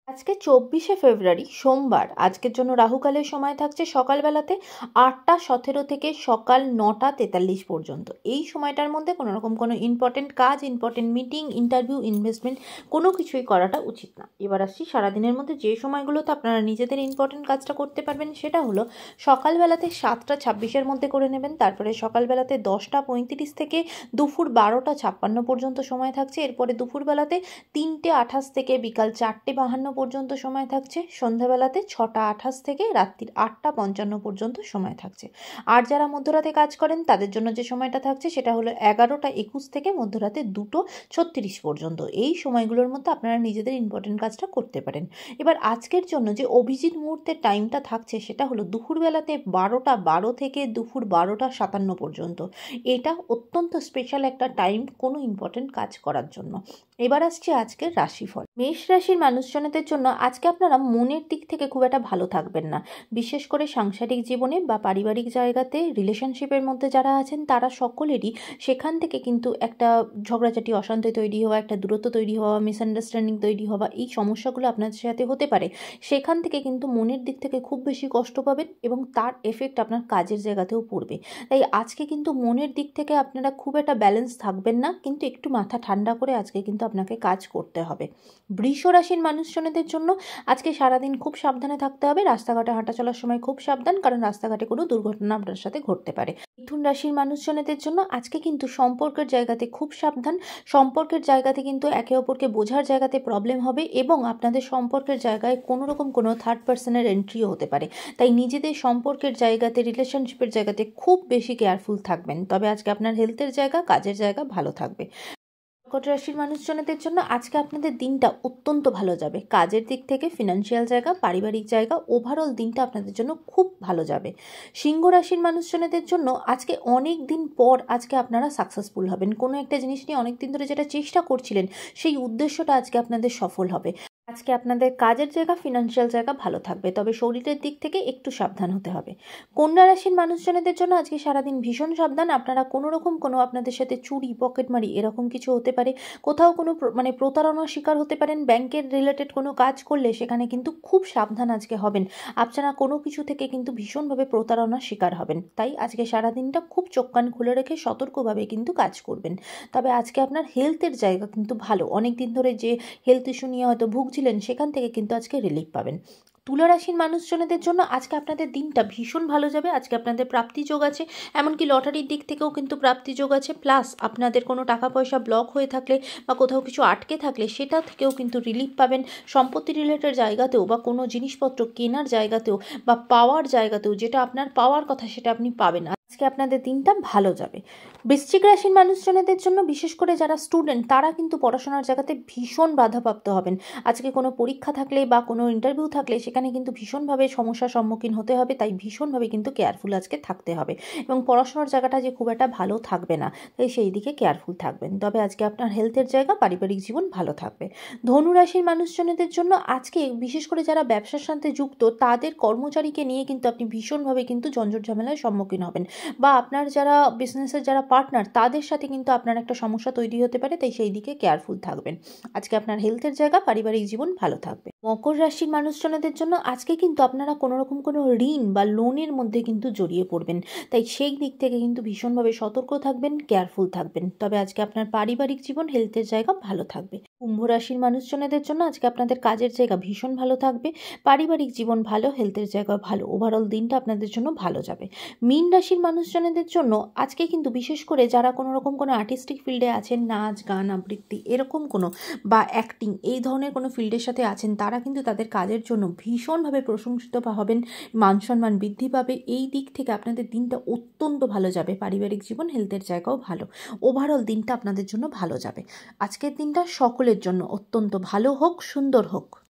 আজকে ২৪শে ফেব্রুয়ারি সোমবার। আজকের জন্য রাহুকালের সময় থাকছে সকালবেলাতে ৮টা ১৭ থেকে সকাল ৯টা ৪৩ পর্যন্ত। এই সময়টার মধ্যে কোনো রকম কোনো ইম্পর্টেন্ট কাজ, ইম্পর্টেন্ট মিটিং, ইন্টারভিউ, ইনভেস্টমেন্ট কোনো কিছুই করাটা উচিত না। এবার আসছি সারাদিনের মধ্যে যে সময়গুলোতে আপনারা নিজেদের ইম্পর্টেন্ট কাজটা করতে পারবেন, সেটা হলো সকালবেলাতে ৭টা ২৬-এর মধ্যে করে নেবেন। তারপরে সকালবেলাতে ১০টা ৩৫ থেকে দুপুর ১২টা ৫৬ পর্যন্ত সময় থাকছে। এরপরে দুপুরবেলাতে ৩টে ২৮ থেকে বিকাল ৪টে ৫২ পর্যন্ত সময় থাকছে। সন্ধ্যাবেলাতে ৬টা ২৮ থেকে রাত্রির ৮টা ৫৫ পর্যন্ত সময় থাকছে। আর যারা মধ্যরাতে কাজ করেন তাদের জন্য যে সময়টা থাকছে সেটা হলো ১১টা ২১ থেকে মধ্যরাতে ২টো ৩৬ পর্যন্ত। এই সময়গুলোর মধ্যে আপনারা নিজেদের ইম্পর্টেন্ট কাজটা করতে পারেন। এবার আজকের জন্য যে অভিজিৎ মুহূর্তের টাইমটা থাকছে সেটা হলো দুপুরবেলাতে ১২টা ১২ থেকে দুপুর ১২টা ৫৭ পর্যন্ত। এটা অত্যন্ত স্পেশাল একটা টাইম কোনো ইম্পর্টেন্ট কাজ করার জন্য। এবার আসছে আজকের রাশিফল। মেষ রাশির মানুষজনদের জন্য আজকে আপনারা মনের দিক থেকে খুব একটা ভালো থাকবেন না। বিশেষ করে সাংসারিক জীবনে বা পারিবারিক জায়গাতে রিলেশনশিপের মধ্যে যারা আছেন তারা সকলেরই সেখান থেকে কিন্তু একটা ঝগড়াঝাটি, অশান্তি তৈরি হওয়া, একটা দূরত্ব তৈরি হওয়া, মিসআন্ডারস্ট্যান্ডিং তৈরি হওয়া, এই সমস্যাগুলো আপনাদের সাথে হতে পারে। সেখান থেকে কিন্তু মনের দিক থেকে খুব বেশি কষ্ট পাবেন এবং তার এফেক্ট আপনার কাজের জায়গাতেও পড়বে। তাই আজকে কিন্তু মনের দিক থেকে আপনারা খুব একটা ব্যালেন্স থাকবেন না, কিন্তু একটু মাথা ঠান্ডা করে আজকে কিন্তু আপনাকে কাজ করতে হবে। বৃষ রাশির মানুষজনদের জন্য আজকে সারাদিন খুব সাবধানে থাকতে হবে। রাস্তাঘাটে হাঁটা চলার সময় খুব সাবধান, কারণ রাস্তাঘাটে কোনো দুর্ঘটনা আপনার সাথে ঘটতে পারে। মিথুন রাশির মানুষজনদের জন্য আজকে কিন্তু সম্পর্কের জায়গাতে খুব সাবধান। সম্পর্কের জায়গাতে কিন্তু একে অপরকে বোঝার জায়গাতে প্রবলেম হবে এবং আপনাদের সম্পর্কের জায়গায় কোনো রকম কোনো থার্ড পার্সনের এন্ট্রিও হতে পারে। তাই নিজেদের সম্পর্কের জায়গাতে, রিলেশনশিপের জায়গাতে খুব বেশি কেয়ারফুল থাকবেন। তবে আজকে আপনার হেলথের জায়গা, কাজের জায়গা ভালো থাকবে। কর্কট রাশির মানুষজনদের জন্য আজকে আপনাদের দিনটা অত্যন্ত ভালো যাবে। কাজের দিক থেকে, ফিনান্সিয়াল জায়গা, পারিবারিক জায়গা, ওভারঅল দিনটা আপনাদের জন্য খুব ভালো যাবে। সিংহ রাশির মানুষজনদের জন্য আজকে অনেক দিন পর আজকে আপনারা সাকসেসফুল হবেন। কোনো একটা জিনিস নিয়ে অনেক দিন ধরে যেটা চেষ্টা করছিলেন সেই উদ্দেশ্যটা আজকে আপনাদের সফল হবে। আজকে আপনাদের কাজের জায়গা, ফিনান্সিয়াল জায়গা ভালো থাকবে, তবে শরীরের দিক থেকে একটু সাবধান হতে হবে। কন্যা রাশির মানুষজনদের জন্য আজকে সারাদিন ভীষণ সাবধান। আপনারা কোনো রকম কোনো আপনাদের সাথে চুরি, পকেটমারি এরকম কিছু হতে পারে। কোথাও কোনো প্রতারণার শিকার হতে পারেন। ব্যাংকের রিলেটেড কোনো কাজ করলে সেখানে কিন্তু খুব সাবধান আজকে হবেন। আপনারা কোনো কিছু থেকে কিন্তু ভীষণভাবে প্রতারণার শিকার হবেন। তাই আজকে সারাদিনটা খুব চোখ কান খুলে রেখে সতর্কভাবে কিন্তু কাজ করবেন। তবে আজকে আপনার হেলথের জায়গা কিন্তু ভালো। অনেক দিন ধরে যে হেলথ ইস্যু নিয়ে হয়তো ভুগছিলেন সেখান থেকে কিন্তু আজকে রিলিফ পাবেন। তুলা রাশির মানুষজনদের জন্য আজকে আপনাদের দিনটা ভীষণ ভালো যাবে। আজকে আপনাদের প্রাপ্তি যোগ আছে, এমনকি লটারির দিক থেকেও কিন্তু প্রাপ্তি যোগ আছে। প্লাস আপনাদের কোনো টাকা পয়সা ব্লক হয়ে থাকলে বা কোথাও কিছু আটকে থাকলে সেটা থেকেও কিন্তু রিলিফ পাবেন। সম্পত্তি রিলেটেড জায়গাতেও বা কোনো জিনিসপত্র কেনার জায়গাতেও বা পাওয়ার জায়গাতেও যেটা আপনার পাওয়ার কথা সেটা আপনি পাবেন। আজকে আপনাদের দিনটা ভালো যাবে। বৃশ্চিক রাশির মানুষজনদের জন্য বিশেষ করে যারা স্টুডেন্ট তারা কিন্তু পড়াশোনার জায়গাতে ভীষণ বাধাপ্রাপ্ত হবেন। আজকে কোনো পরীক্ষা থাকলে বা কোনো ইন্টারভিউ থাকলে সেখানে কিন্তু ভীষণভাবে সমস্যার সম্মুখীন হতে হবে। তাই ভীষণভাবে কিন্তু কেয়ারফুল আজকে থাকতে হবে এবং পড়াশোনার জায়গাটা যে খুব একটা ভালো থাকবে না, তাই সেই দিকে কেয়ারফুল থাকবেন। তবে আজকে আপনার হেলথের জায়গা, পারিবারিক জীবন ভালো থাকবে। ধনু রাশির মানুষজনদের জন্য আজকে বিশেষ করে যারা ব্যবসার সাথে যুক্ত তাদের কর্মচারীকে নিয়ে কিন্তু আপনি ভীষণভাবে কিন্তু ঝঞ্ঝট ঝামেলার সম্মুখীন হবেন, বা আপনার যারা বিজনেসের যারা পার্টনার তাদের সাথে কিন্তু আপনার একটা সমস্যা তৈরি হতে পারে। তাই সেই দিকে কেয়ারফুল থাকবেন। আজকে আপনার হেলথের জায়গা, পারিবারিক জীবন ভালো থাকবে। মকর রাশির মানুষজনদের জন্য আজকে কিন্তু আপনারা কোনো রকম কোনো ঋণ বা লোনের মধ্যে কিন্তু জড়িয়ে পড়বেন। তাই সেই দিক থেকে কিন্তু ভীষণভাবে সতর্ক থাকবেন, কেয়ারফুল থাকবেন। তবে আজকে আপনার পারিবারিক জীবন, হেলথের জায়গা ভালো থাকবে। কুম্ভ রাশির মানুষজনদের জন্য আজকে আপনাদের কাজের জায়গা ভীষণ ভালো থাকবে, পারিবারিক জীবন ভালো, হেলথের জায়গা ভালো। ওভারঅল দিনটা আপনাদের জন্য ভালো যাবে। মীন রাশির মানুষজনদের জন্য আজকে কিন্তু বিশেষ করে যারা কোনো রকম কোনো আর্টিস্টিক ফিল্ডে আছেন, নাচ, গান, আবৃত্তি এরকম কোনো বা অ্যাক্টিং এই ধরনের কোনো ফিল্ডের সাথে আছেন, তারা কিন্তু তাদের কাজের জন্য ভীষণভাবে প্রশংসিত হবেন, মান সম্মান বৃদ্ধি পাবে। এই দিক থেকে আপনাদের দিনটা অত্যন্ত ভালো যাবে। পারিবারিক জীবন, হেলথের জায়গাও ভালো। ওভারঅল দিনটা আপনাদের জন্য ভালো যাবে। আজকের দিনটা সকলের জন্য অত্যন্ত ভালো হোক, সুন্দর হোক।